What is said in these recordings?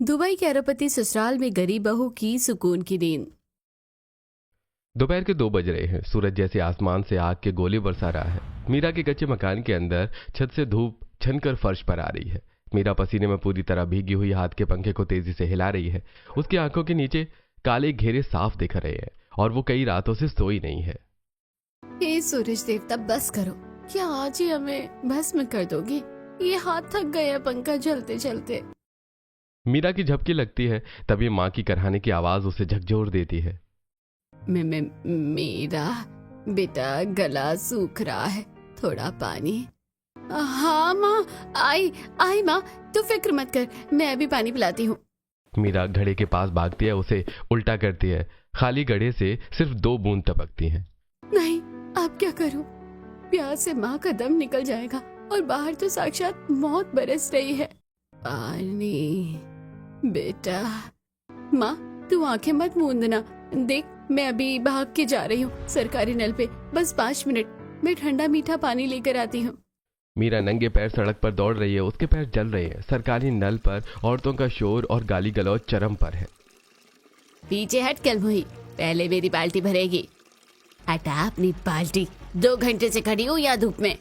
Dubai के अरबपति ससुराल में गरीब बहू की सुकून की नींद। दोपहर के 2 बज रहे हैं। सूरज जैसे आसमान से आग के गोले बरसा रहा है। मीरा के कच्चे मकान के अंदर छत से धूप छनकर फर्श पर आ रही है। मीरा पसीने में पूरी तरह भीगी हुई हाथ के पंखे को तेजी से हिला रही है। उसकी आंखों के नीचे काले घेरे साफ दिख रहे हैं और वो कई रातों से सोई नहीं है। हे सूरज देवता, बस करो। क्या आज ही हमें भस्म कर दोगे? ये हाथ थक गया पंखा चलते चलते। मीरा की झपकी लगती है, तभी माँ की करहाने की आवाज उसे झकझोर देती है। मेरा बेटा, गला सूख रहा है, थोड़ा पानी। हाँ माँ, आई माँ, तू फिक्र मत कर, मैं अभी पानी पिलाती हूँ। मीरा घड़े के पास भागती है, उसे उल्टा करती है। खाली घड़े से सिर्फ 2 बूंद टपकती हैं। नहीं, अब क्या करूँ? प्यास से माँ का दम निकल जाएगा और बाहर तो साक्षात मौत बरस रही है। पानी बेटा। माँ, तू आंखें मत मूंदना। देख, मैं अभी भाग के जा रही हूँ सरकारी नल पे। बस 5 मिनट, मैं ठंडा मीठा पानी लेकर आती हूँ। मीरा नंगे पैर सड़क पर दौड़ रही है। उसके पैर जल रहे हैं। सरकारी नल पर औरतों का शोर और गाली गलौज चरम पर है। पीछे हट कलमुही, पहले मेरी बाल्टी भरेगी। हटा अपनी बाल्टी, 2 घंटे से खड़ी हूँ यहाँ धूप में।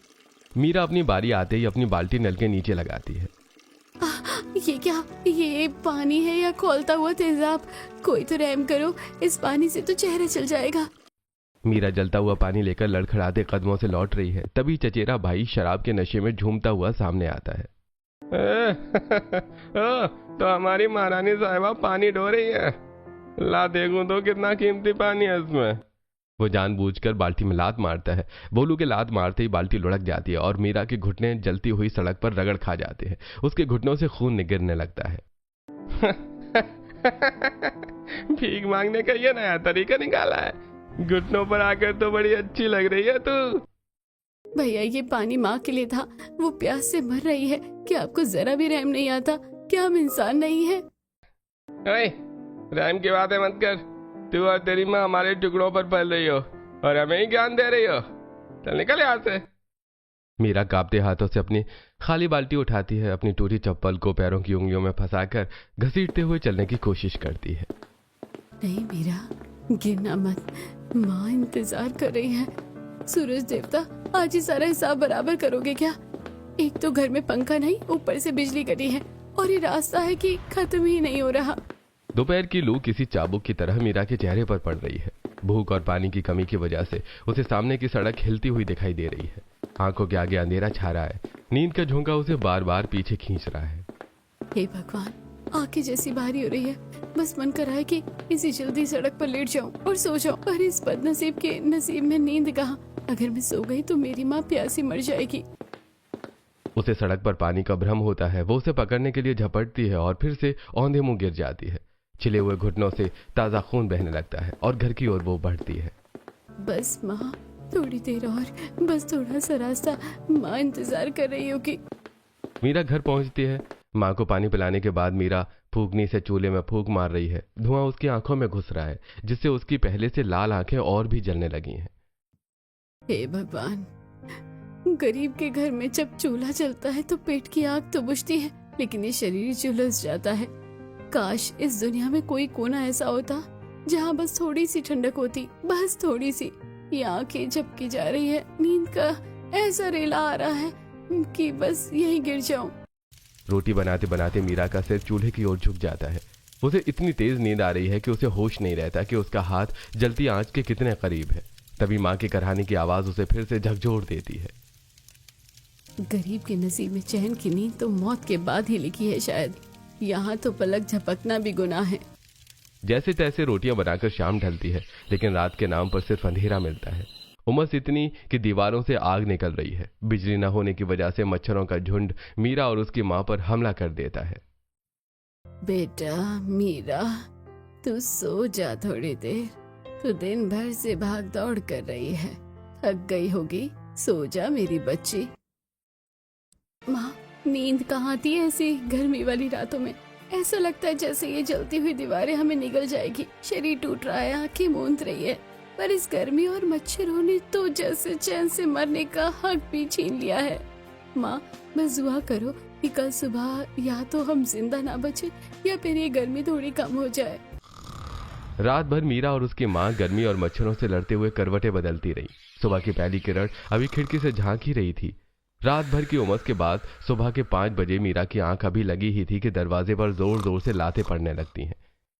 मीरा अपनी बारी आते ही अपनी बाल्टी नल के नीचे लगाती है। ये क्या? ये पानी है या खौलता हुआ तेजाब? कोई तो रहम करो, इस पानी से तो चेहरा चल जाएगा। मीरा जलता हुआ पानी लेकर लड़खड़ाते कदमों से लौट रही है। तभी चचेरा भाई शराब के नशे में झूमता हुआ सामने आता है। तो हमारी महारानी साहिबा पानी ढो रही है। ला देखूं तो कितना कीमती पानी है इसमें। वो जानबूझकर बाल्टी में लात मारता है। बोलू के लात मारते ही बाल्टी लुढ़क जाती है और मीरा के घुटने जलती हुई सड़क पर रगड़ खा जाते हैं। उसके घुटनों से खून गिरने लगता है। भीख मांगने का ये नया तरीका निकाला है। घुटनों पर आकर तो बड़ी अच्छी लग रही है तू। भैया, ये पानी माँ के लिए था, वो प्यास से मर रही है। क्या आपको जरा भी रहम नहीं आता? क्या हम इंसान नहीं है? रहम की बातें मत कर। तू और तेरी माँ हमारे टुकड़ों पर पल रही हो और हमें ही ज्ञान दे रही हो। चल निकल यहाँ से। मीरा कांपते हाथों से अपनी खाली बाल्टी उठाती है। अपनी टूटी चप्पल को पैरों की उंगलियों में फंसाकर घसीटते हुए चलने की कोशिश करती है। नहीं मीरा, गिरना मत, माँ इंतजार कर रही है। सूरज देवता, आज ही सारा हिसाब बराबर करोगे क्या? एक तो घर में पंखा नहीं, ऊपर से बिजली कटी है और ये रास्ता है कि खत्म ही नहीं हो रहा। दोपहर की लू किसी चाबुक की तरह मीरा के चेहरे पर पड़ रही है। भूख और पानी की कमी की वजह से उसे सामने की सड़क हिलती हुई दिखाई दे रही है। आंखों के आगे अंधेरा छा रहा है। नींद का झोंका उसे बार बार पीछे खींच रहा है। हे भगवान, आंखें जैसी भारी हो रही है। बस मन कर रहा है कि इसी जल्दी सड़क पर लेट जाऊं और सो जाऊं। पर इस बदनसीब के नसीब में नींद कहाँ? अगर मैं सो गई तो मेरी माँ प्यासी मर जाएगी। उसे सड़क पर पानी का भ्रम होता है। वो उसे पकड़ने के लिए झपटती है और फिर से औंधे मुंह गिर जाती है। छिले हुए घुटनों से ताजा खून बहने लगता है और घर की ओर वो बढ़ती है। बस माँ, थोड़ी देर और, बस थोड़ा सा रास्ता। माँ इंतजार कर रही होगी। मीरा घर पहुंचती है। माँ को पानी पिलाने के बाद मीरा फूकनी से चूल्हे में फूंक मार रही है। धुआं उसकी आंखों में घुस रहा है, जिससे उसकी पहले से लाल आंखें और भी जलने लगी हैं। हे भगवान, गरीब के घर में जब चूल्हा चलता है तो पेट की आग तो बुझती है, लेकिन ये शरीर झुलस जाता है। काश इस दुनिया में कोई कोना ऐसा होता जहाँ बस थोड़ी सी ठंडक होती, बस थोड़ी सी। ये आंखें झपकी जा रही है, नींद का ऐसा रेला आ रहा है कि बस यहीं गिर जाऊं। रोटी बनाते बनाते मीरा का सिर चूल्हे की ओर झुक जाता है। उसे इतनी तेज नींद आ रही है कि उसे होश नहीं रहता कि उसका हाथ जलती आंच के कितने करीब है। तभी माँ की करहाने की आवाज उसे फिर से झकझोर देती है। गरीब के नसीब में चैन की नींद तो मौत के बाद ही लिखी है शायद। यहाँ तो पलक झपकना भी गुनाह है। जैसे तैसे रोटियां बनाकर शाम ढलती है, लेकिन रात के नाम पर सिर्फ अंधेरा मिलता है। उमस इतनी कि दीवारों से आग निकल रही है। बिजली न होने की वजह से मच्छरों का झुंड मीरा और उसकी माँ पर हमला कर देता है। बेटा मीरा, तू सो जा थोड़ी देर। तू दिन भर से भाग दौड़ कर रही है, थक गई होगी। सो जा मेरी बच्ची। माँ, नींद कहाँ आती है ऐसी गर्मी वाली रातों में? ऐसा लगता है जैसे ये जलती हुई दीवारें हमें निगल जाएगी। शरीर टूट रहा है, आंखें मूंद रही है, पर इस गर्मी और मच्छरों ने तो जैसे चैन से मरने का हक भी छीन लिया है। माँ, बस दुआ करो कि कल सुबह या तो हम जिंदा ना बचे या फिर ये गर्मी थोड़ी कम हो जाए। रात भर मीरा और उसकी माँ गर्मी और मच्छरों से लड़ते हुए करवटें बदलती रही। सुबह की पहली किरण अभी खिड़की से झांक ही रही थी। रात भर की उमस के बाद सुबह के 5 बजे मीरा की आंख अभी लगी ही थी कि दरवाजे पर जोर जोर से लातें पड़ने लगती हैं।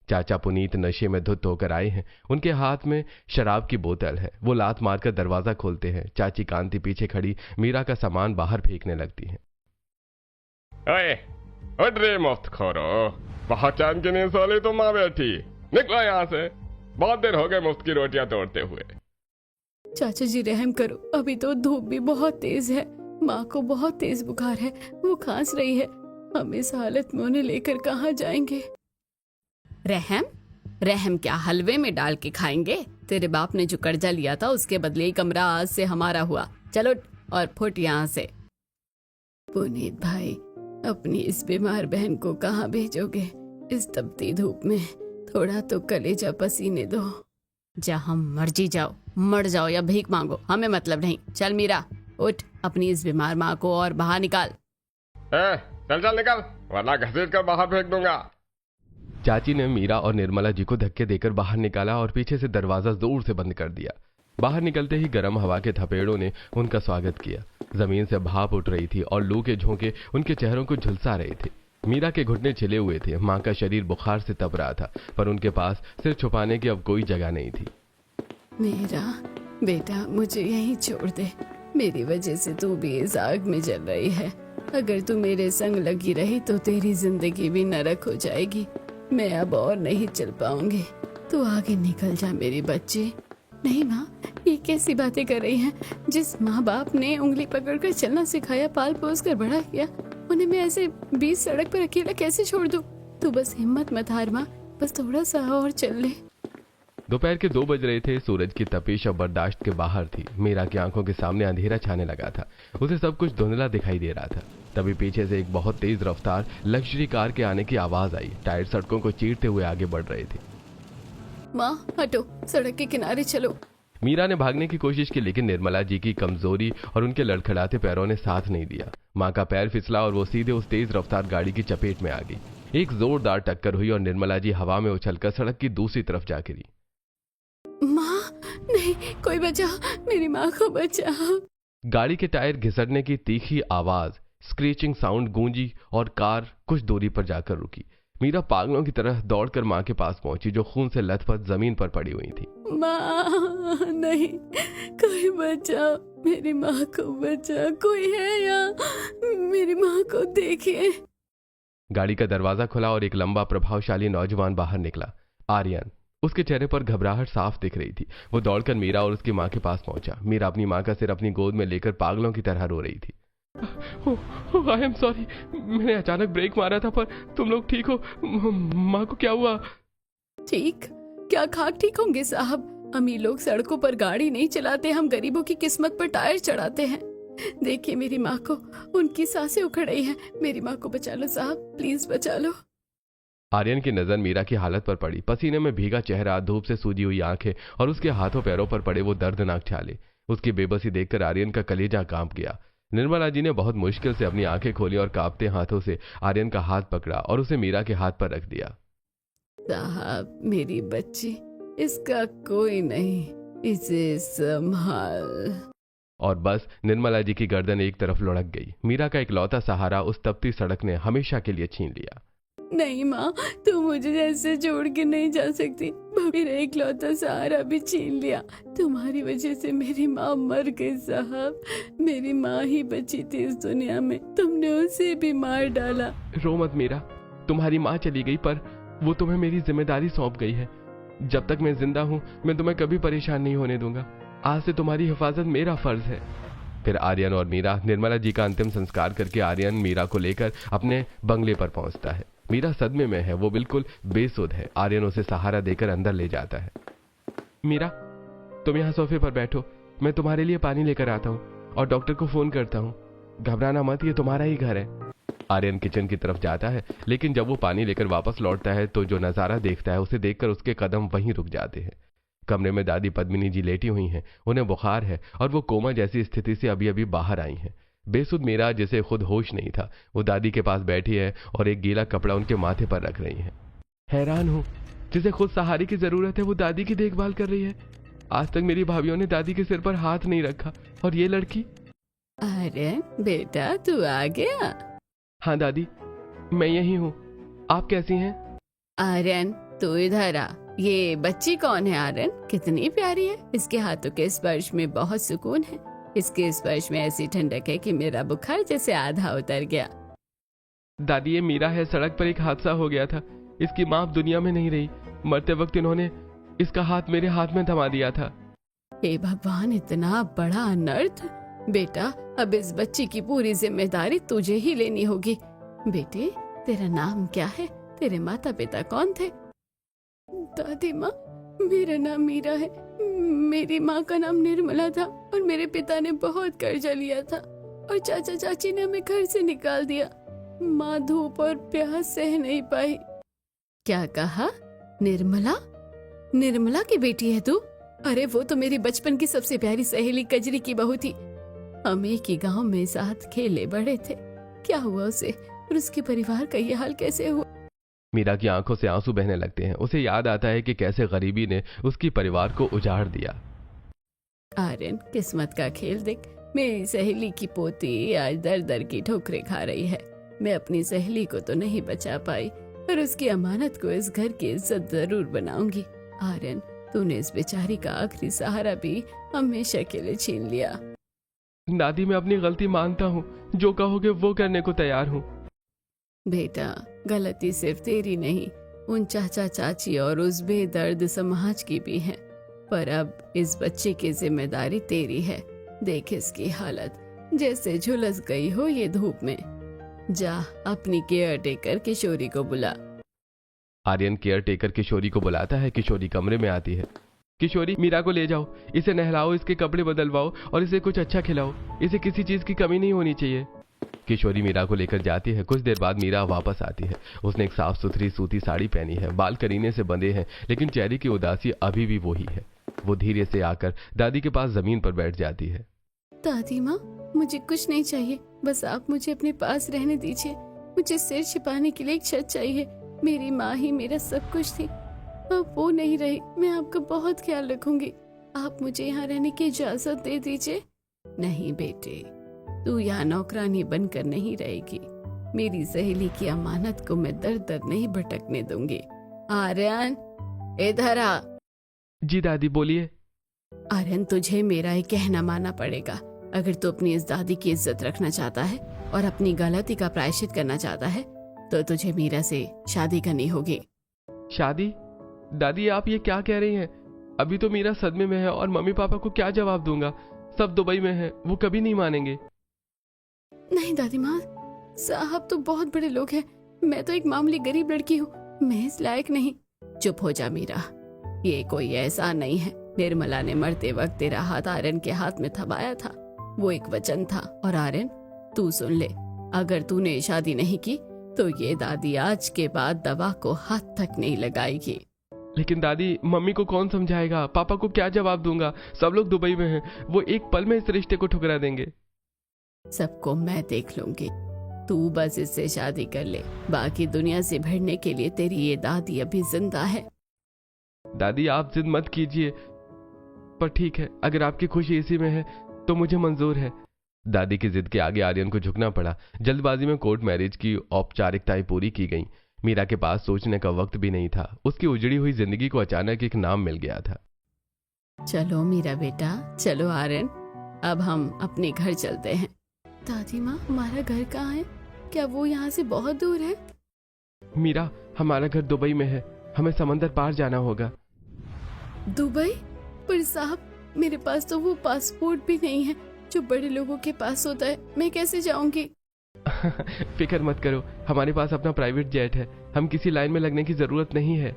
चाचा पुनीत नशे में धुत होकर आए हैं। उनके हाथ में शराब की बोतल है। वो लात मारकर दरवाजा खोलते हैं। चाची कांति पीछे खड़ी मीरा का सामान बाहर फेंकने लगती है। ओए, उठ रे मुफ्तखोरो, पहचान के नहीं साले तो माँ बैठी, निकलो यहाँ से। बहुत देर हो गए मुफ्त की रोटियां तोड़ते हुए। चाचा जी रहम करो, अभी तो धूप भी बहुत तेज है। माँ को बहुत तेज बुखार है, वो खांस रही है। हम इस हालत में उन्हें लेकर कहाँ जाएंगे? रहम रहम क्या हलवे में डाल के खाएंगे? तेरे बाप ने जो कर्जा लिया था उसके बदले ही कमरा आज से हमारा हुआ। चलो और फुट यहाँ से। पुनीत भाई, अपनी इस बीमार बहन को कहाँ भेजोगे इस तपती धूप में? थोड़ा तो कलेजा पसीने दो। जहाँ मर्जी जाओ, मर जाओ या भीख मांगो, हमें मतलब नहीं। चल मीरा, उठ, अपनी इस बीमार माँ को और बाहर निकाल। चल चल निकल, वरना घसीट कर बाहर फेंक दूंगा। चाची ने मीरा और निर्मला जी को धक्के देकर बाहर निकाला और पीछे से दरवाजा जोर से बंद कर दिया। बाहर निकलते ही गर्म हवा के थपेड़ों ने उनका स्वागत किया। जमीन से भाप उठ रही थी और लू के झोंके उनके चेहरों को झुलसा रहे थे। मीरा के घुटने छिले हुए थे। माँ का शरीर बुखार से तप रहा था, पर उनके पास सिर छुपाने की अब कोई जगह नहीं थी। मेरा बेटा, मुझे यहीं छोड़ दे। मेरी वजह से तू भी इस आग में जल रही है। अगर तू मेरे संग लगी रही तो तेरी जिंदगी भी नरक हो जाएगी। मैं अब और नहीं चल पाऊंगी। तू आगे निकल जा मेरी बच्ची। नहीं माँ, ये कैसी बातें कर रही हैं? जिस माँ बाप ने उंगली पकड़कर चलना सिखाया, पाल पोस कर बड़ा किया, उन्हें मैं ऐसे बीच सड़क पर अकेला कैसे छोड़ दूं? तू बस हिम्मत मत हार माँ, बस थोड़ा सा और चल ले। दोपहर के 2 बज रहे थे। सूरज की तपिश अब बर्दाश्त के बाहर थी। मीरा की आंखों के सामने अंधेरा छाने लगा था। उसे सब कुछ धुंधला दिखाई दे रहा था। तभी पीछे से एक बहुत तेज रफ्तार लग्जरी कार के आने की आवाज आई। टायर सड़कों को चीरते हुए आगे बढ़ रहे थे। माँ हटो, सड़क के किनारे चलो। मीरा ने भागने की कोशिश की, लेकिन निर्मला जी की कमजोरी और उनके लड़खड़ाते पैरों ने साथ नहीं दिया। माँ का पैर फिसला और वो सीधे उस तेज रफ्तार गाड़ी की चपेट में आ गई। एक जोरदार टक्कर हुई और निर्मला जी हवा में उछलकर सड़क की दूसरी तरफ जा गिरी। माँ, नहीं, कोई बचा, मेरी माँ को बचा। गाड़ी के टायर घिसटने की तीखी आवाज, स्क्रीचिंग साउंड गूंजी और कार कुछ दूरी पर जाकर रुकी। मीरा पागलों की तरह दौड़कर माँ के पास पहुंची, जो खून से लथपथ जमीन पर पड़ी हुई थी। माँ, नहीं, कोई बचा, मेरी माँ को बचा। कोई है यहाँ? मेरी माँ को देखिए। गाड़ी का दरवाजा खुला और एक लंबा प्रभावशाली नौजवान बाहर निकला। आर्यन। उसके चेहरे पर घबराहट साफ दिख रही थी। वो दौड़कर मीरा और उसकी माँ के पास पहुंचा। मीरा अपनी माँ का सिर अपनी गोद में लेकर पागलों की तरह रो रही थी। आई एम सॉरी, मैंने अचानक ब्रेक मारा था, पर तुम लोग ठीक हो? माँ को क्या हुआ? ठीक? क्या खाक ठीक होंगे साहब? अमीर लोग सड़कों पर गाड़ी नहीं चलाते, हम गरीबों की किस्मत पर टायर चढ़ाते हैं। देखिए मेरी माँ को, उनकी सांसें उखड़ रही हैं। मेरी माँ को बचा लो साहब, प्लीज बचा लो। आर्यन की नजर मीरा की हालत पर पड़ी। पसीने में भीगा चेहरा, धूप से सूजी हुई आंखें और उसके हाथों पैरों पर पड़े वो दर्दनाक छाले। उसकी बेबसी देखकर आर्यन का कलेजा कांप गया। निर्मला जी ने बहुत मुश्किल से अपनी आंखें खोली और कांपते हाथों से आर्यन का हाथ पकड़ा और उसे मीरा के हाथ पर रख दिया। साहब, मेरी बच्ची, इसका कोई नहीं, इसे संभाल। और बस निर्मला जी की गर्दन एक तरफ लुढ़क गई। मीरा का इकलौता सहारा उस तपती सड़क ने हमेशा के लिए छीन लिया। नहीं माँ, तू मुझे ऐसे छोड़ के नहीं जा सकती। मेरा इकलौता सहारा भी छीन लिया। तुम्हारी वजह से मेरी माँ मर गई साहब। मेरी माँ ही बची थी इस दुनिया में, तुमने उसे भी मार डाला। रो मत मीरा, तुम्हारी माँ चली गई, पर वो तुम्हें मेरी जिम्मेदारी सौंप गई है। जब तक मैं जिंदा हूँ, मैं तुम्हें कभी परेशान नहीं होने दूंगा। आज से तुम्हारी हिफाजत मेरा फर्ज है। फिर आर्यन और मीरा निर्मला जी का अंतिम संस्कार करके आर्यन मीरा को लेकर अपने बंगले पर पहुंचता है। मीरा सदमे में है, वो बिल्कुल बेसुध है। आर्यन उसे सहारा देकर अंदर ले जाता है। मीरा, तुम यहाँ सोफे पर बैठो, मैं तुम्हारे लिए पानी लेकर आता हूँ और डॉक्टर को फोन करता हूँ। घबराना मत, ये तुम्हारा ही घर है। आर्यन किचन की तरफ जाता है, लेकिन जब वो पानी लेकर वापस लौटता है तो जो नजारा देखता है उसे देखकर उसके कदम वहीं रुक जाते हैं। कमरे में दादी पद्मिनी जी लेटी हुई हैं। उन्हें बुखार है और वो कोमा जैसी स्थिति से अभी अभी बाहर आई हैं। बेसुध मीरा, जिसे खुद होश नहीं था, वो दादी के पास बैठी है और एक गीला कपड़ा उनके माथे पर रख रही है। हैरान हूं, जिसे खुद सहारे की जरूरत है वो दादी की देखभाल कर रही है। आज तक मेरी भाभीियों ने दादी के सिर पर हाथ नहीं रखा, और ये लड़की। अरे बेटा, तू आ गया। हाँ दादी, मैं यही हूँ। आप कैसी हैं? आर्यन, तू इधर आ। ये बच्ची कौन है आर्यन? कितनी प्यारी है। इसके हाथों के स्पर्श में बहुत सुकून है। इसके स्पर्श में ऐसी ठंडक है कि मेरा बुखार जैसे आधा उतर गया। दादी, ये मीरा है। सड़क पर एक हादसा हो गया था। इसकी माँ अब दुनिया में नहीं रही। मरते वक्त इन्होंने इसका हाथ मेरे हाथ में थमा दिया था। हे भगवान, इतना बड़ा अनर्थ। बेटा, अब इस बच्ची की पूरी जिम्मेदारी तुझे ही लेनी होगी। बेटे, तेरा नाम क्या है? तेरे माता पिता कौन थे? दादी माँ, मेरा नाम मीरा है। मेरी माँ का नाम निर्मला था और मेरे पिता ने बहुत कर्जा लिया था और चाचा चाची ने हमें घर से निकाल दिया। माँ धूप और प्यास सह नहीं पाई। क्या कहा? निर्मला? निर्मला की बेटी है तू? अरे वो तो मेरी बचपन की सबसे प्यारी सहेली कजरी की बहू थी। हम एक ही गांव में साथ खेले बड़े थे। क्या हुआ उसे और उसके परिवार का ये हाल कैसे हुआ? मीरा की आंखों से आंसू बहने लगते हैं। उसे याद आता है कि कैसे गरीबी ने उसकी परिवार को उजाड़ दिया। आर्यन, किस्मत का खेल देख। मेरी सहेली की पोती आज दर दर की ठोकरें खा रही है। मैं अपनी सहेली को तो नहीं बचा पाई, पर उसकी अमानत को इस घर की इज्जत जरूर बनाऊंगी। आर्यन, तूने इस बेचारी का आखिरी सहारा भी हमेशा के लिए छीन लिया। दादी, मैं अपनी गलती मानता हूँ। जो कहोगे वो करने को तैयार हूँ। बेटा, गलती सिर्फ तेरी नहीं, उन चाचा चाची और उस बेदर्द समाज की भी है। पर अब इस बच्चे की जिम्मेदारी तेरी है। देख इसकी हालत, जैसे झुलस गई हो ये धूप में। जा अपनी केयर टेकर किशोरी को बुला। आर्यन केयर टेकर किशोरी को बुलाता है। किशोरी कमरे में आती है। किशोरी, मीरा को ले जाओ, इसे नहलाओ, इसके कपड़े बदलवाओ और इसे कुछ अच्छा खिलाओ। इसे किसी चीज की कमी नहीं होनी चाहिए। किशोरी मीरा को लेकर जाती है। कुछ देर बाद मीरा वापस आती है। उसने एक साफ सुथरी सूती साड़ी पहनी है। बाल करीने से बंधे हैं, लेकिन चेहरे की उदासी अभी भी वही है। वो धीरे से आकर दादी के पास जमीन पर बैठ जाती है। दादी माँ, मुझे कुछ नहीं चाहिए, बस आप मुझे अपने पास रहने दीजिए। मुझे सिर छिपाने के लिए एक छत चाहिए। मेरी माँ ही मेरा सब कुछ थी, अब वो नहीं रही। मैं आपका बहुत ख्याल रखूंगी। आप मुझे यहाँ रहने की इजाजत दे दीजिए। नहीं बेटे, तू यहाँ नौकरानी बनकर नहीं रहेगी। मेरी सहेली की अमानत को मैं दर दर नहीं भटकने दूंगी। आर्यन, इधर आ। जी दादी, बोलिए। आर्यन, तुझे मेरा एक कहना मानना पड़ेगा। अगर तू अपनी इस दादी की इज्जत रखना चाहता है और अपनी गलती का प्रायश्चित करना चाहता है तो तुझे मीरा से शादी करनी होगी। शादी? दादी, आप ये क्या कह रही हैं? अभी तो मीरा सदमे में है और मम्मी पापा को क्या जवाब दूंगा? सब दुबई में हैं, वो कभी नहीं मानेंगे। नहीं दादी माँ, साहब तो बहुत बड़े लोग हैं। मैं तो एक मामूली गरीब लड़की हूँ, मैं इस लायक नहीं। चुप हो जा मीरा, ये कोई एहसान नहीं है। निर्मला ने मरते वक्त तेरा हाथ आर्यन के हाथ में थमाया था। वो एक वचन था। और आर्यन, तू सुन ले, अगर तूने शादी नहीं की तो ये दादी आज के बाद दवा को हाथ तक नहीं लगाएगी। लेकिन दादी, मम्मी को कौन समझाएगा? पापा को क्या जवाब दूंगा? सब लोग दुबई में हैं, वो एक पल में इस रिश्ते को ठुकरा देंगे। सबको मैं देख लूंगी, तू बस इससे शादी कर ले। बाकी दुनिया से भिड़ने के लिए तेरी ये दादी अभी जिंदा है। दादी, आप जिद मत कीजिए, पर ठीक है, अगर आपकी खुशी इसी में है तो मुझे मंजूर है। दादी की जिद के आगे आर्यन को झुकना पड़ा। जल्दबाजी में कोर्ट मैरिज की औपचारिकताएं पूरी की गईं। मीरा के पास सोचने का वक्त भी नहीं था। उसकी उजड़ी हुई जिंदगी को अचानक एक नाम मिल गया था। चलो मीरा बेटा, चलो आर्यन, अब हम अपने घर चलते हैं। दादी माँ, हमारा घर कहाँ है? क्या वो यहाँ से बहुत दूर है? मीरा, हमारा घर दुबई में है, हमें समंदर पार जाना होगा। दुबई? पर साहब, मेरे पास तो वो पासपोर्ट भी नहीं है जो बड़े लोगों के पास होता है। मैं कैसे जाऊंगी? फिक्र मत करो, हमारे पास अपना प्राइवेट जेट है। हम किसी लाइन में लगने की जरूरत नहीं है।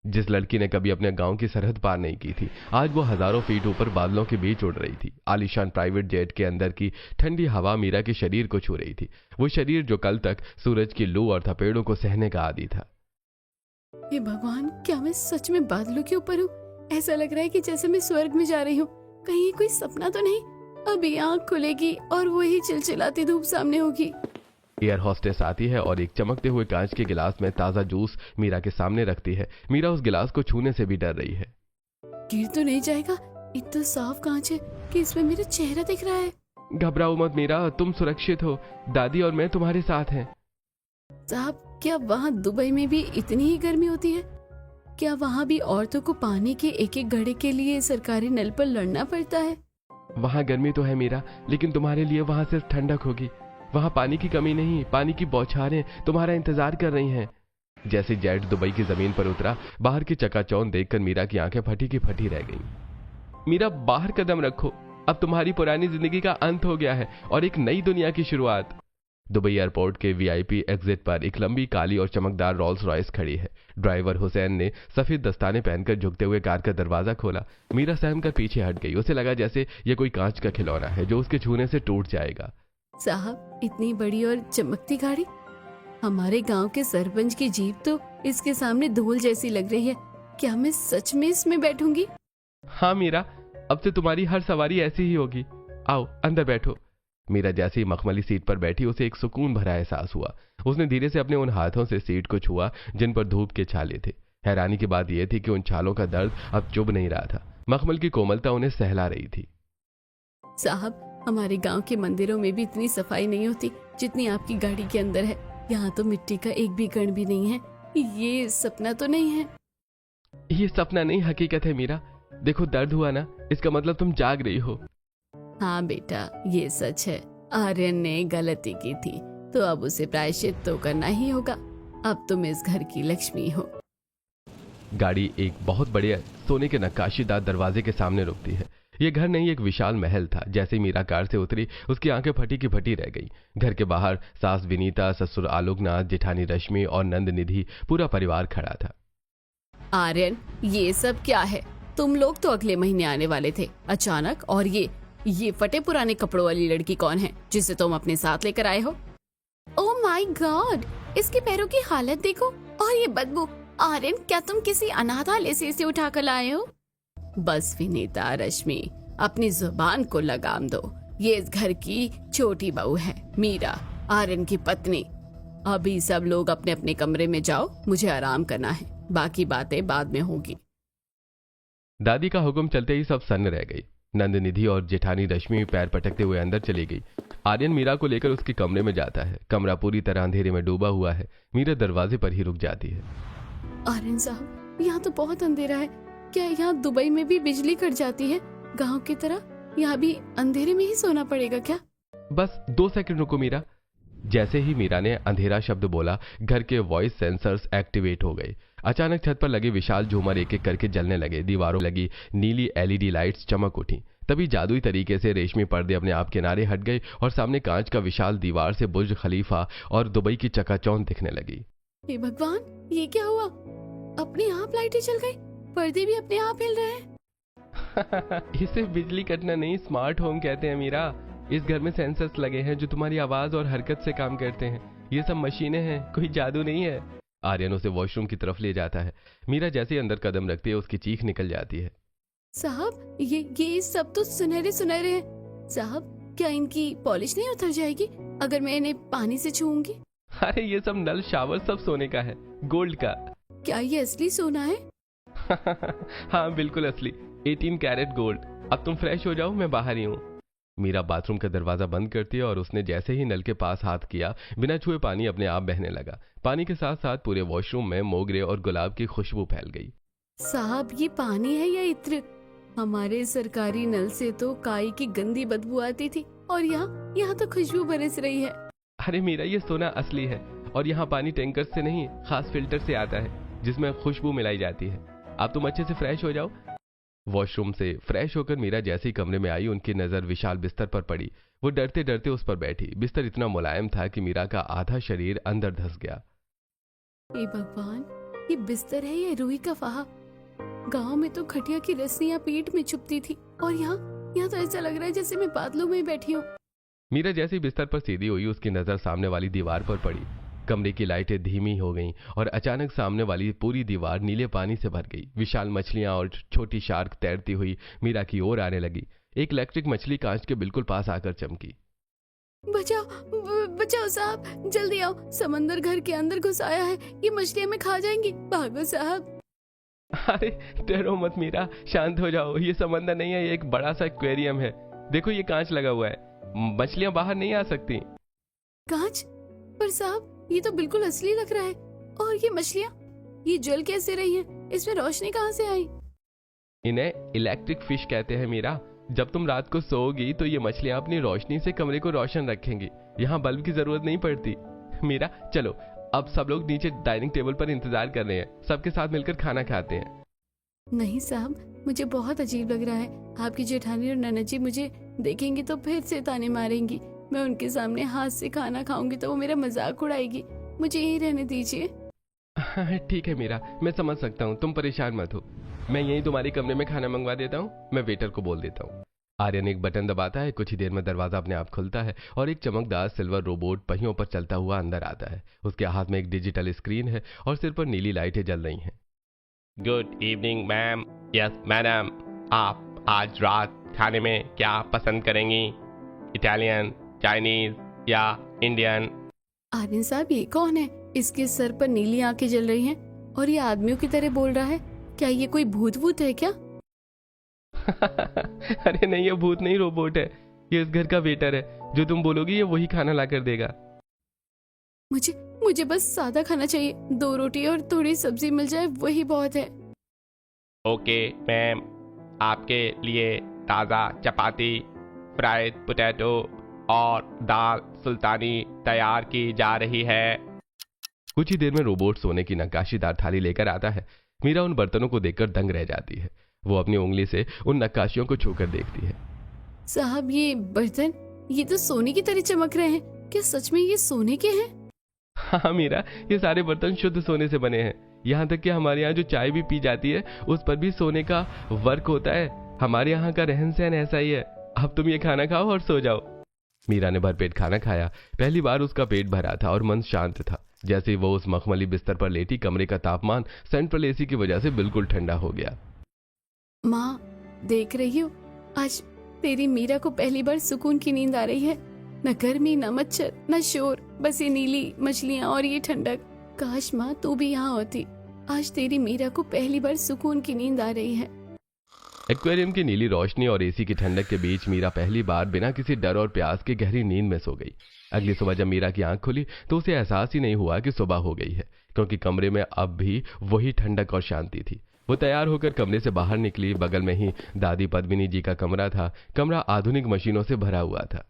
जिस लड़की ने कभी अपने गांव की सरहद पार नहीं की थी, आज वो हजारों फीट ऊपर बादलों के बीच उड़ रही थी। आलीशान प्राइवेट जेट के अंदर की ठंडी हवा मीरा के शरीर को छू रही थी। वो शरीर जो कल तक सूरज की लू और थपेड़ों को सहने का आदी था। हे भगवान, क्या मैं सच में बादलों के ऊपर हूँ? ऐसा लग रहा है कि जैसे मैं स्वर्ग में जा रही हूँ। कहीं ये कोई सपना तो नहीं? अभी आँख खुलेगी और वही चिलचिलाती धूप सामने होगी। एयर होस्टेस आती है और एक चमकते हुए कांच के गिलास में ताज़ा जूस मीरा के सामने रखती है। मीरा उस गिलास को छूने से भी डर रही है। गिर तो नहीं जाएगा? इतना साफ कांच है कि इसमें मेरा चेहरा दिख रहा है। घबराओ मत मीरा, तुम सुरक्षित हो। दादी और मैं तुम्हारे साथ हैं। साहब, क्या वहाँ दुबई में भी इतनी ही गर्मी होती है? क्या वहाँ भी औरतों को पानी के एक एक घड़े के लिए सरकारी नल पर लड़ना पड़ता है? वहाँ गर्मी तो है मीरा, लेकिन तुम्हारे लिए वहाँ सिर्फ ठंडक होगी। वहाँ पानी की कमी नहीं, पानी की बौछारें तुम्हारा इंतजार कर रही हैं। जैसे जेट दुबई की जमीन पर उतरा, बाहर की चकाचौंध देखकर मीरा की आंखें फटी की फटी रह गईं। मीरा, बाहर कदम रखो, अब तुम्हारी पुरानी जिंदगी का अंत हो गया है और एक नई दुनिया की शुरुआत। दुबई एयरपोर्ट के वीआईपी एग्जिट पर एक लंबी काली और चमकदार रोल्स रॉयस खड़ी है। ड्राइवर हुसैन ने सफेद दस्ताने पहनकर झुकते हुए कार का दरवाजा खोला। मीरा सहम कर पीछे हट गई। उसे लगा जैसे ये कोई कांच का खिलौना है जो उसके छूने से टूट जाएगा। साहब, इतनी बड़ी और चमकती गाड़ी? हमारे गांव के सरपंच की जीप तो इसके सामने धूल जैसी लग रही है। क्या मैं सच में इसमें बैठूंगी? हाँ मीरा, अब से तुम्हारी हर सवारी ऐसी ही होगी। आओ अंदर बैठो। मीरा जैसे ही मखमली सीट पर बैठी, उसे एक सुकून भरा एहसास हुआ। उसने धीरे से अपने उन हाथों से सीट को छुआ जिन पर धूप के छाले थे। हैरानी की बात यह थी कि उन छालों का दर्द अब चुभ नहीं रहा था। मखमल की कोमलता उन्हें सहला रही थी। साहब, हमारे गांव के मंदिरों में भी इतनी सफाई नहीं होती जितनी आपकी गाड़ी के अंदर है। यहाँ तो मिट्टी का एक भी कण भी नहीं है। ये सपना तो नहीं है? ये सपना नहीं, हकीकत है मीरा। देखो, दर्द हुआ ना, इसका मतलब तुम जाग रही हो। हाँ बेटा, ये सच है। आर्यन ने गलती की थी तो अब उसे प्रायश्चित तो करना ही होगा। अब तुम इस घर की लक्ष्मी हो। गाड़ी एक बहुत बड़े सोने के नक्काशीदार दरवाजे के सामने रुकती है। यह घर नहीं, एक विशाल महल था। जैसे मीरा कार से उतरी, उसकी आंखें फटी की फटी रह गई। घर के बाहर सास विनीता, ससुर आलोकनाथ, जेठानी रश्मि और नंद निधि, पूरा परिवार खड़ा था। आर्यन, ये सब क्या है? तुम लोग तो अगले महीने आने वाले थे अचानक, और ये फटे पुराने कपड़ों वाली लड़की कौन है जिसे तुम अपने साथ लेकर आए हो? ओह माय गॉड, इसके पैरों की हालत देखो और ये बदबू। आर्यन, क्या तुम किसी अनाथालय से इसे उठा कर लाए हो? बस विनीता, रश्मि, अपनी जुबान को लगाम दो। ये इस घर की छोटी बहू है, मीरा, आर्यन की पत्नी। अभी सब लोग अपने अपने कमरे में जाओ, मुझे आराम करना है। बाकी बातें बाद में होगी। दादी का हुक्म चलते ही सब सन्न रह गई। नंद निधि और जेठानी रश्मि पैर पटकते हुए अंदर चली गई। आर्यन मीरा को लेकर उसके कमरे में जाता है। कमरा पूरी तरह अंधेरे में डूबा हुआ है। मीरा दरवाजे पर ही रुक जाती है। आर्यन साहब, यहाँ तो बहुत अंधेरा है। क्या यहाँ दुबई में भी बिजली कट जाती है गांव की तरह? यहाँ भी अंधेरे में ही सोना पड़ेगा क्या? बस 2 सेकंड रुको मीरा। जैसे ही मीरा ने अंधेरा शब्द बोला, घर के वॉइस सेंसर्स एक्टिवेट हो गए। अचानक छत पर लगे विशाल झूमर एक एक करके जलने लगे। दीवारों लगी नीली एलईडी लाइट्स चमक उठी। तभी जादुई तरीके से रेशमी पर्दे अपने आप किनारे हट गए और सामने कांच का विशाल दीवार से बुर्ज खलीफा और दुबई की चकाचौंध दिखने लगी। हे भगवान, ये क्या हुआ? अपने आप लाइटें जल गई, पर्दे भी अपने आप हिल रहे हैं। इसे बिजली कटना नहीं, स्मार्ट होम कहते हैं मीरा। इस घर में सेंसर्स लगे हैं जो तुम्हारी आवाज और हरकत से काम करते हैं। ये सब मशीनें हैं, कोई जादू नहीं है। आर्यन उसे वॉशरूम की तरफ ले जाता है। मीरा जैसे ही अंदर कदम रखती है, उसकी चीख निकल जाती है। साहब, ये सब तो सुनहरे सुनहरे हैं। साहब, क्या इनकी पॉलिश नहीं उतर जाएगी अगर मैं इन्हें पानी से छूऊंगी? अरे ये सब नल शावर सब सोने का है, गोल्ड का। क्या ये असली सोना है? हाँ बिल्कुल असली, 18 कैरेट गोल्ड। अब तुम फ्रेश हो जाओ, मैं बाहर ही हूँ। मीरा बाथरूम का दरवाजा बंद करती है और उसने जैसे ही नल के पास हाथ किया, बिना छुए पानी अपने आप बहने लगा। पानी के साथ साथ पूरे वॉशरूम में मोगरे और गुलाब की खुशबू फैल गई। साहब, ये पानी है या इत्र? हमारे सरकारी नल से तो काई की गंदी बदबू आती थी और यहाँ तो खुशबू बरस रही है। अरे मीरा, ये सोना असली है और यहाँ पानी टैंकर से नहीं, खास फिल्टर से आता है जिसमें खुशबू मिलाई जाती है। अब तुम अच्छे से फ्रेश हो जाओ। वॉशरूम से फ्रेश होकर मीरा जैसे ही कमरे में आई, उनकी नजर विशाल बिस्तर पर पड़ी। वो डरते डरते उस पर बैठी। बिस्तर इतना मुलायम था कि मीरा का आधा शरीर अंदर धंस गया। हे भगवान, ये बिस्तर है या रूही का फाहा? गांव में तो खटिया की रस्सियां पीठ में छुपती थी और यहाँ तो ऐसा लग रहा है जैसे मैं बादलों में बैठी हूँ। मीरा जैसे ही बिस्तर पर सीधी हुई, उसकी नजर सामने वाली दीवार पर पड़ी। कमरे की लाइटें धीमी हो गईं और अचानक सामने वाली पूरी दीवार नीले पानी से भर गई। विशाल मछलियां और छोटी शार्क तैरती हुई मीरा की ओर आने लगी। एक इलेक्ट्रिक मछली कांच के बिल्कुल पास आकर चमकी। बचाओ बचाओ साहब, जल्दी आओ, समंदर घर के अंदर घुस आया है, ये मछलियां हमें खा जाएंगी, भागो साहब। अरे डरो मत मीरा, शांत हो जाओ, ये समंदर नहीं है, ये एक बड़ा सा एक्वेरियम है। देखो ये कांच लगा हुआ है, मछलियां बाहर नहीं आ सकती। कांच? पर साहब ये तो बिल्कुल असली लग रहा है। और ये मछलियां, ये जल कैसे रही हैं? इसमें रोशनी कहाँ से आई? इन्हें इलेक्ट्रिक फिश कहते हैं मीरा। जब तुम रात को सोओगी तो ये मछलियां अपनी रोशनी से कमरे को रोशन रखेंगी। यहाँ बल्ब की जरूरत नहीं पड़ती। मीरा चलो, अब सब लोग नीचे डाइनिंग टेबल पर इंतजार कर रहे हैं, सबके साथ मिलकर खाना खाते हैं। नहीं साहब, मुझे बहुत अजीब लग रहा है। आपकी जेठानी और ननद जी मुझे देखेंगी तो फिर से ताने मारेंगी। मैं उनके सामने हाथ से खाना खाऊंगी तो वो मेरा मजाक उड़ाएगी। मुझे यही रहने दीजिए। ठीक है मीरा, मैं समझ सकता हूँ, तुम परेशान मत हो। मैं यही तुम्हारे कमरे में खाना मंगवा देता हूँ। मैं वेटर को बोल देता हूँ। आर्यन एक बटन दबाता है, कुछ ही देर में दरवाजा अपने आप खुलता है और एक चमकदार सिल्वर रोबोट पहियों पर चलता हुआ अंदर आता है। उसके हाथ में एक डिजिटल स्क्रीन है और सिर पर नीली लाइटें जल रही हैं। Good evening ma'am. Yes madam, आप आज रात खाने में क्या पसंद करेंगी? इटालियन, चाइनीज या इंडियन? आर्यन साहब ये कौन है? इसके सर पर नीली आंखें जल रही हैं और ये आदमियों की तरह बोल रहा है। क्या ये कोई भूत वूत है क्या? अरे नहीं, ये भूत नहीं, रोबोट है। ये इस घर का वेटर है। जो तुम बोलोगी ये वही खाना ला कर देगा। मुझे बस सादा खाना चाहिए। 2 रोटी और थोड़ी सब्जी मिल जाए वही बहुत है। ओके मैम, आपके लिए ताज़ा चपाती, फ्राइड पोटैटो और दाल सुल्तानी तैयार की जा रही है। कुछ ही देर में रोबोट सोने की नक्काशीदार थाली लेकर आता है। मीरा उन बर्तनों को देखकर दंग रह जाती है। वो अपनी उंगली से उन नक्काशियों को छूकर देखती है। साहब ये बर्तन, ये तो सोने की तरह चमक रहे हैं। क्या सच में ये सोने के हैं? हाँ मीरा, ये सारे बर्तन शुद्ध सोने से बने हैं। यहाँ तक कि हमारे यहाँ जो चाय भी पी जाती है उस पर भी सोने का वर्क होता है। हमारे यहाँ का रहन सहन ऐसा ही है। अब तुम ये खाना खाओ और सो जाओ। मीरा ने भरपेट खाना खाया। पहली बार उसका पेट भरा था और मन शांत था। जैसे ही वो उस मखमली बिस्तर पर लेटी, कमरे का तापमान सेंट्रल एसी की वजह से बिल्कुल ठंडा हो गया। माँ देख रही हो, आज तेरी मीरा को पहली बार सुकून की नींद आ रही है। न गर्मी, न मच्छर, न शोर, बस ये नीली मछलियाँ और ये ठंडक। काश माँ तू भी यहाँ होती। आज तेरी मीरा को पहली बार सुकून की नींद आ रही है। एक्वेरियम की नीली रोशनी और एसी की ठंडक के बीच मीरा पहली बार बिना किसी डर और प्यास के गहरी नींद में सो गई। अगली सुबह जब मीरा की आंख खुली तो उसे एहसास ही नहीं हुआ कि सुबह हो गई है, क्योंकि कमरे में अब भी वही ठंडक और शांति थी। वो तैयार होकर कमरे से बाहर निकली। बगल में ही दादी पद्मिनी जी का कमरा था। कमरा आधुनिक मशीनों से भरा हुआ था।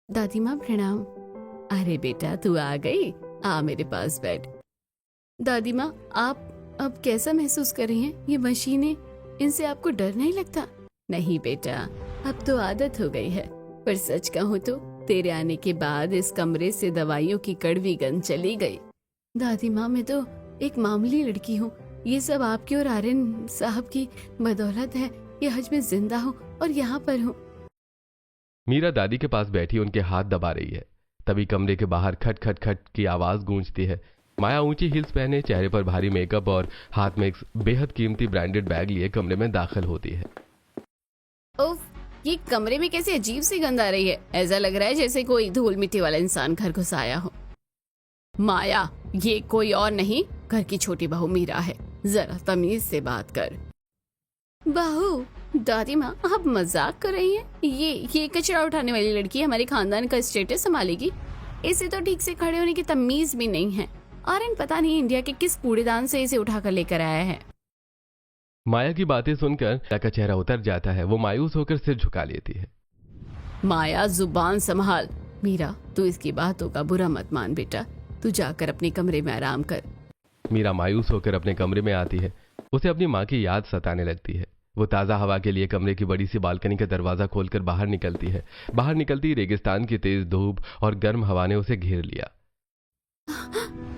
दादी माँ प्रणाम। अरे बेटा तू आ गई, आ मेरे पास बैठ। दादी माँ आप अब कैसा महसूस कर रही हैं? ये मशीनें, इनसे आपको डर नहीं लगता? नहीं बेटा, अब तो आदत हो गई है। पर सच कहूँ तो तेरे आने के बाद इस कमरे से दवाइयों की कड़वी गंध चली गई। दादी माँ मैं तो एक मामूली लड़की हूँ। ये सब आपकी और आर्यन साहब की बदौलत है। ये हज में जिंदा हूँ और यहाँ पर हूँ। मीरा दादी के पास बैठी उनके हाथ दबा रही है। तभी कमरे के बाहर खट खट खट की आवाज गूंजती है। माया ऊंची हील्स पहने, चेहरे पर भारी मेकअप और हाथ में एक बेहद कीमती ब्रांडेड बैग लिए कमरे में दाखिल होती है। उफ, ये कमरे में कैसी अजीब सी गंध आ रही है। ऐसा लग रहा है जैसे कोई धूल मिट्टी वाला इंसान घर घुस आया हो। माया, ये कोई और नहीं, घर की छोटी बहू मीरा है। जरा तमीज से बात कर। बहू? दादी माँ आप मजाक कर रही हैं? ये कचरा उठाने वाली लड़की हमारे खानदान का स्टेटस संभालेगी। इसे तो ठीक से खड़े होने की तमीज भी नहीं है। आर्यन पता नहीं इंडिया के किस कूड़ेदान से इसे उठाकर लेकर आया है। माया की बातें सुनकर मीरा का चेहरा उतर जाता है। वो मायूस होकर सिर झुका लेती है। माया जुबान संभाल। मीरा तू इसकी बातों का बुरा मत मान बेटा, तू जाकर अपने कमरे में आराम कर। मीरा मायूस होकर अपने कमरे में आती है। उसे अपनी माँ की याद सताने लगती है। वो ताज़ा हवा के लिए कमरे की बड़ी सी बालकनी का दरवाजा खोलकर बाहर निकलती है। बाहर निकलती रेगिस्तान की तेज धूप और गर्म हवा ने उसे घेर लिया।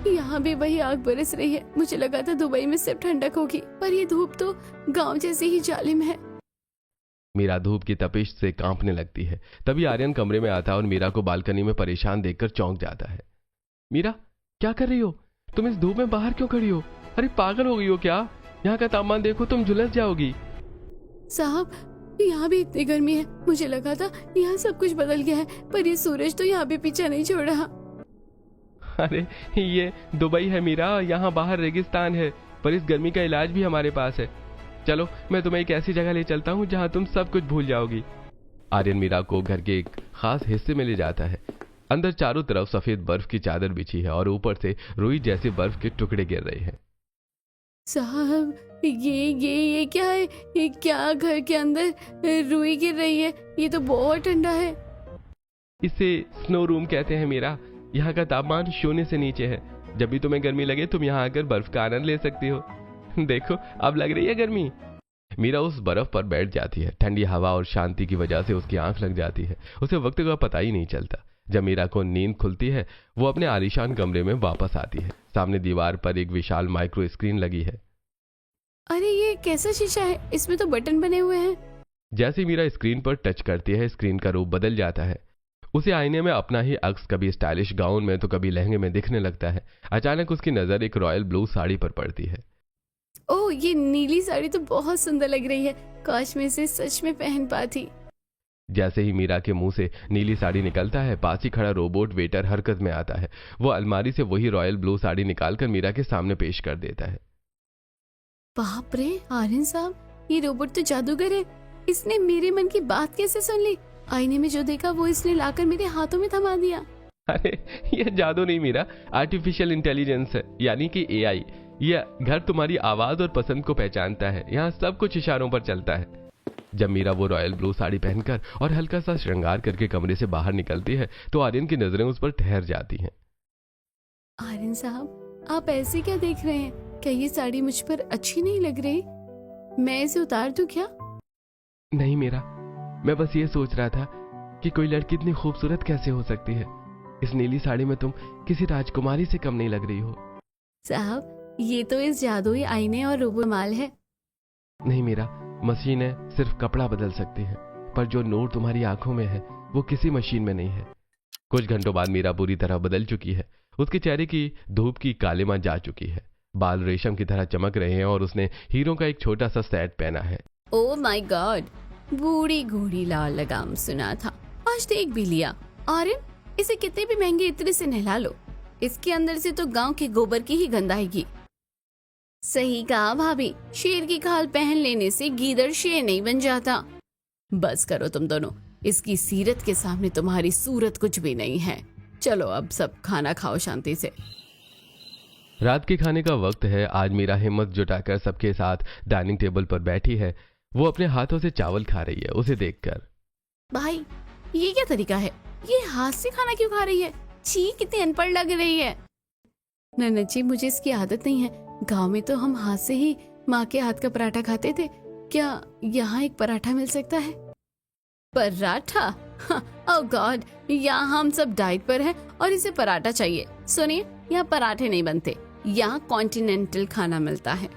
यहाँ भी वही आग बरस रही है। मुझे लगा था दुबई में सिर्फ ठंडक होगी, पर ये धूप तो गांव जैसी ही जालिम है। मीरा धूप की तपिश से कांपने लगती है। तभी आर्यन कमरे में आता और मीरा को बालकनी में परेशान देखकर चौंक जाता है। मीरा क्या कर रही हो? तुम इस धूप में बाहर क्यों खड़ी हो? अरे पागल हो गई हो क्या? यहाँ का तापमान देखो, तुम झुलस जाओगी। साहब यहाँ भी इतनी गर्मी है। मुझे लगा था यहाँ सब कुछ बदल गया है, पर ये सूरज तो यहाँ भी पीछा नहीं छोड़ रहा। अरे ये दुबई है मीरा, यहाँ बाहर रेगिस्तान है, पर इस गर्मी का इलाज भी हमारे पास है। चलो मैं तुम्हें एक ऐसी जगह ले चलता हूँ जहाँ तुम सब कुछ भूल जाओगी। आर्यन मीरा को घर के एक खास हिस्से में ले जाता है। अंदर चारों तरफ सफेद बर्फ की चादर बिछी है और ऊपर से रुई जैसे बर्फ के टुकड़े गिर रहे हैं। साहब ये क्या है? ये क्या घर के अंदर रुई गिर रही है? ये तो बहुत ठंडा है। इसे स्नो रूम कहते हैं मीरा। यहाँ का तापमान 0 से नीचे है। जब भी तुम्हें गर्मी लगे तुम यहाँ आकर बर्फ का आनंद ले सकती हो। देखो अब लग रही है गर्मी। मीरा उस बर्फ पर बैठ जाती है। ठंडी हवा और शांति की वजह से उसकी आंख लग जाती है। उसे वक्त का पता ही नहीं चलता। जब मीरा को नींद खुलती है वो अपने आलीशान कमरे में वापस आती है। सामने दीवार पर एक विशाल माइक्रो स्क्रीन लगी है। अरे ये कैसा शीशा है? इसमें तो बटन बने हुए हैं। जैसे मीरा स्क्रीन पर टच करती है स्क्रीन का रूप बदल जाता है। उसे आईने में अपना ही अक्स कभी स्टाइलिश गाउन में तो कभी लहंगे में दिखने लगता है। अचानक उसकी नजर एक रॉयल ब्लू साड़ी पर पड़ती है। ओह, ये नीली साड़ी तो बहुत सुंदर लग रही है। काश मैं इसे सच में पहन पाती। जैसे ही मीरा के मुंह से नीली साड़ी निकलता है पास ही खड़ा रोबोट वेटर हरकत में आता है। वो अलमारी से वही रॉयल ब्लू साड़ी निकालकर मीरा के सामने पेश कर देता है। बाप रे आर्यन साहब, ये रोबोट तो जादूगर है। इसने मेरे मन की बात कैसे सुन ली? आईने में जो देखा वो इसने लाकर मेरे हाथों में थमा दिया। अरे ये जादू नहीं मीरा, आर्टिफिशियल इंटेलिजेंस है, यानी कि एआई। यह घर तुम्हारी आवाज और पसंद को पहचानता है। यहाँ सब कुछ इशारों पर चलता है। जब मीरा वो रॉयल ब्लू साड़ी पहनकर और हल्का सा श्रृंगार करके कमरे से बाहर निकलती है तो आर्यन की नजरें उस पर ठहर जाती हैं। आर्यन साहब, आप ऐसे क्या देख रहे हैं? क्या ये साड़ी मुझ पर अच्छी नहीं लग रही? मैं इसे उतार दूं क्या? नहीं मीरा, मैं बस ये सोच रहा था कि कोई लड़की इतनी खूबसूरत कैसे हो सकती है। इस नीली साड़ी में तुम किसी राजकुमारी से कम नहीं लग रही हो। साहब, ये तो इस जादुई आईने और रोबो माल है। नहीं मीरा, मशीनें सिर्फ कपड़ा बदल सकती हैं, पर जो नूर तुम्हारी आंखों में है वो किसी मशीन में नहीं है। कुछ घंटों बाद मीरा पूरी तरह बदल चुकी है। उसके चेहरे की धूप की कालिमा जा चुकी है। बाल रेशम की तरह चमक रहे हैं और उसने हीरो का एक छोटा सा सेट पहना है। ओह माय गॉड, बूढ़ी घोड़ी लाल लगाम सुना था, आज देख भी लिया। आर्यन, इसे कितने भी महंगे इत्र से नहला लो, इसके अंदर से तो गांव के गोबर की ही गंध आएगी। सही कहा भाभी, शेर की खाल पहन लेने से गीदड़ शेर नहीं बन जाता। बस करो तुम दोनों, इसकी सीरत के सामने तुम्हारी सूरत कुछ भी नहीं है। चलो अब सब खाना खाओ शांति से। रात के खाने का वक्त है। आज मीरा हिम्मत जुटाकर सबके साथ डाइनिंग टेबल पर बैठी है। वो अपने हाथों से चावल खा रही है। उसे देखकर, भाई ये क्या तरीका है? ये हाथ से खाना क्यों खा रही है? छी, कितनी अनपढ़ लग रही है। नन्ना जी, मुझे इसकी आदत नहीं है। गांव में तो हम हाथ से ही माँ के हाथ का पराठा खाते थे। क्या यहाँ एक पराठा मिल सकता है? पराठा? ओह गॉड, यहाँ हम सब डाइट पर हैं और इसे पराठा चाहिए। सुनिए, यहाँ पराठे नहीं बनते, यहाँ कॉन्टिनेंटल खाना मिलता है।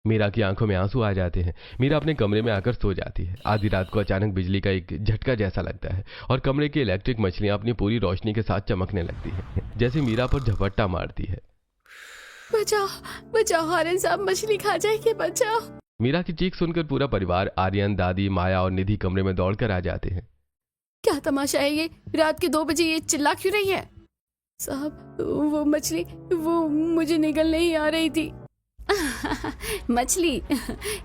मीरा की आंखों में आंसू आ जाते हैं। मीरा अपने कमरे में आकर सो जाती है। आधी रात को अचानक बिजली का एक झटका जैसा लगता है और कमरे की इलेक्ट्रिक मछलियां अपनी पूरी रोशनी के साथ चमकने लगती हैं, जैसे मीरा पर झपट्टा मारती है। बचाओ बचाओ आर्यन साहब, मछली खा जाएगी, बचाओ। मीरा की चीख सुनकर पूरा परिवार, आर्यन, दादी, माया और निधि कमरे में दौड़कर आ जाते हैं। क्या तमाशा है ये? रात के 2 बजे ये चिल्ला क्यों रही है? साहब, वो मछली, वो मुझे निगल नहीं आ रही थी। मछली?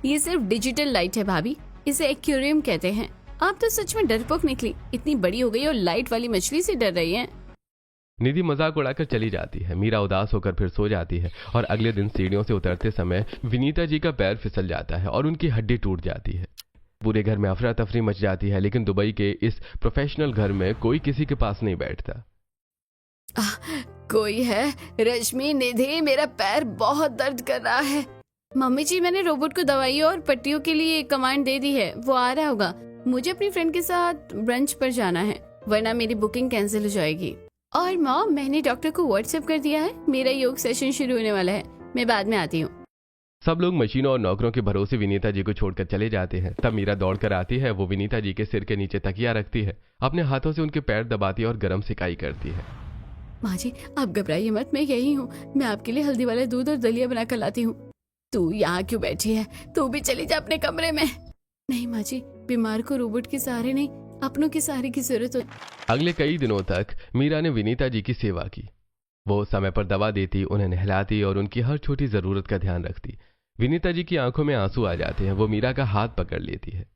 ये सिर्फ डिजिटल लाइट है भाभी, इसे एक्वेरियम कहते हैं। आप तो सच में डरपोक निकली, इतनी बड़ी हो गई और लाइट वाली मछली से डर रही हैं। निधि मजाक उड़ाकर चली जाती है। मीरा उदास होकर फिर सो जाती है और अगले दिन सीढ़ियों से उतरते समय विनीता जी का पैर फिसल जाता है और उनकी हड्डी टूट जाती है। पूरे घर में अफरा तफरी मच जाती है, लेकिन दुबई के इस प्रोफेशनल घर में कोई किसी के पास नहीं बैठता। कोई है? रश्मि, निधि, मेरा पैर बहुत दर्द कर रहा है। मम्मी जी, मैंने रोबोट को दवाइयों और पट्टियों के लिए कमांड दे दी है, वो आ रहा होगा। मुझे अपनी फ्रेंड के साथ ब्रंच पर जाना है, वरना मेरी बुकिंग कैंसिल हो जाएगी। और मॉम, मैंने डॉक्टर को व्हाट्सएप कर दिया है, मेरा योग सेशन शुरू होने वाला है, मैं बाद में आती हूँ। सब लोग मशीनों और नौकरों के भरोसे विनीता जी को छोड़कर चले जाते हैं। तब मीरा दौड़कर आती है। वो विनीता जी के सिर के नीचे तकिया रखती है, अपने हाथों से उनके पैर दबाती है और गर्म सिकाई करती है। माँ जी, आप घबराइए मत, मैं यही हूँ। मैं आपके लिए हल्दी वाला दूध और दलिया बनाकर लाती हूँ। तू यहाँ क्यों बैठी है? तू भी चली जा अपने कमरे में। नहीं माँ जी, बीमार को रोबोट के सहारे नहीं, अपनों के सहारे की जरूरत हो। अगले कई दिनों तक मीरा ने विनीता जी की सेवा की। वो समय पर दवा देती, उन्हें नहलाती और उनकी हर छोटी जरूरत का ध्यान रखती। विनीता जी की आंखों में आंसू आ जाते हैं। वो मीरा का हाथ पकड़ लेती है।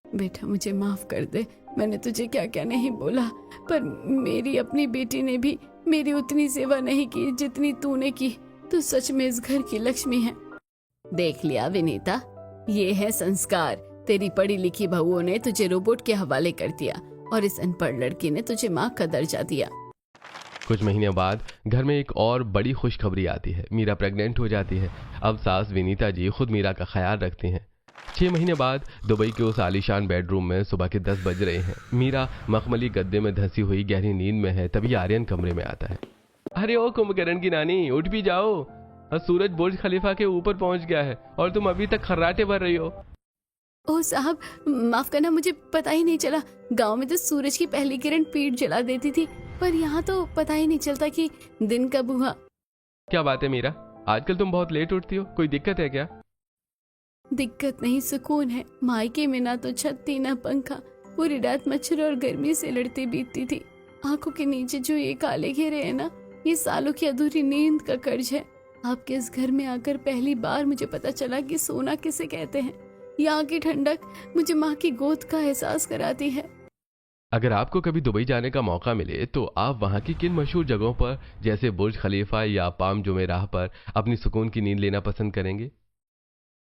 बेटा मुझे माफ कर दे, मैंने तुझे क्या क्या नहीं बोला, पर मेरी अपनी बेटी ने भी मेरी उतनी सेवा नहीं की जितनी तूने की। तू सच में इस घर की लक्ष्मी है। देख लिया विनीता, ये है संस्कार। तेरी पढ़ी लिखी बहुओं ने तुझे रोबोट के हवाले कर दिया और इस अनपढ़ लड़की ने तुझे माँ का दर्जा दिया। कुछ महीने बाद घर में एक और बड़ी खुशखबरी आती है। मीरा प्रेग्नेंट हो जाती है। अब सास विनीता जी खुद मीरा का ख्याल रखती हैं। 6 महीने बाद दुबई के उस आलीशान बेडरूम में सुबह के 10 बज रहे हैं। मीरा मखमली गद्दे में धंसी हुई गहरी नींद में है। तभी आर्यन कमरे में आता है। अरे ओ कुंभकर्ण की नानी, उठ भी जाओ, सूरज बुर्ज खलीफा के ऊपर पहुंच गया है और तुम अभी तक खर्राटे भर रही हो। ओह साहब, माफ करना, मुझे पता ही नहीं चला। गांव में तो सूरज की पहली किरण पीठ जला देती थी, पर यहाँ तो पता ही नहीं चलता कि दिन कब हुआ। क्या बात है मीरा, आजकल तुम बहुत लेट उठती हो, कोई दिक्कत है क्या? दिक्कत नहीं, सुकून है। मायके में ना तो छत्ती ना पंखा, पूरी रात मच्छर और गर्मी से लड़ती बीतती थी। आंखों के नीचे जो ये काले घेरे हैं ना, ये सालों की अधूरी नींद का कर्ज है। आपके इस घर में आकर पहली बार मुझे पता चला कि सोना किसे कहते हैं। यहाँ की ठंडक मुझे माँ की गोद का एहसास कराती है। अगर आपको कभी दुबई जाने का मौका मिले तो आप वहाँ की किन मशहूर जगहों पर, जैसे बुर्ज खलीफा या पाम जुमेराह पर, अपनी सुकून की नींद लेना पसंद करेंगे?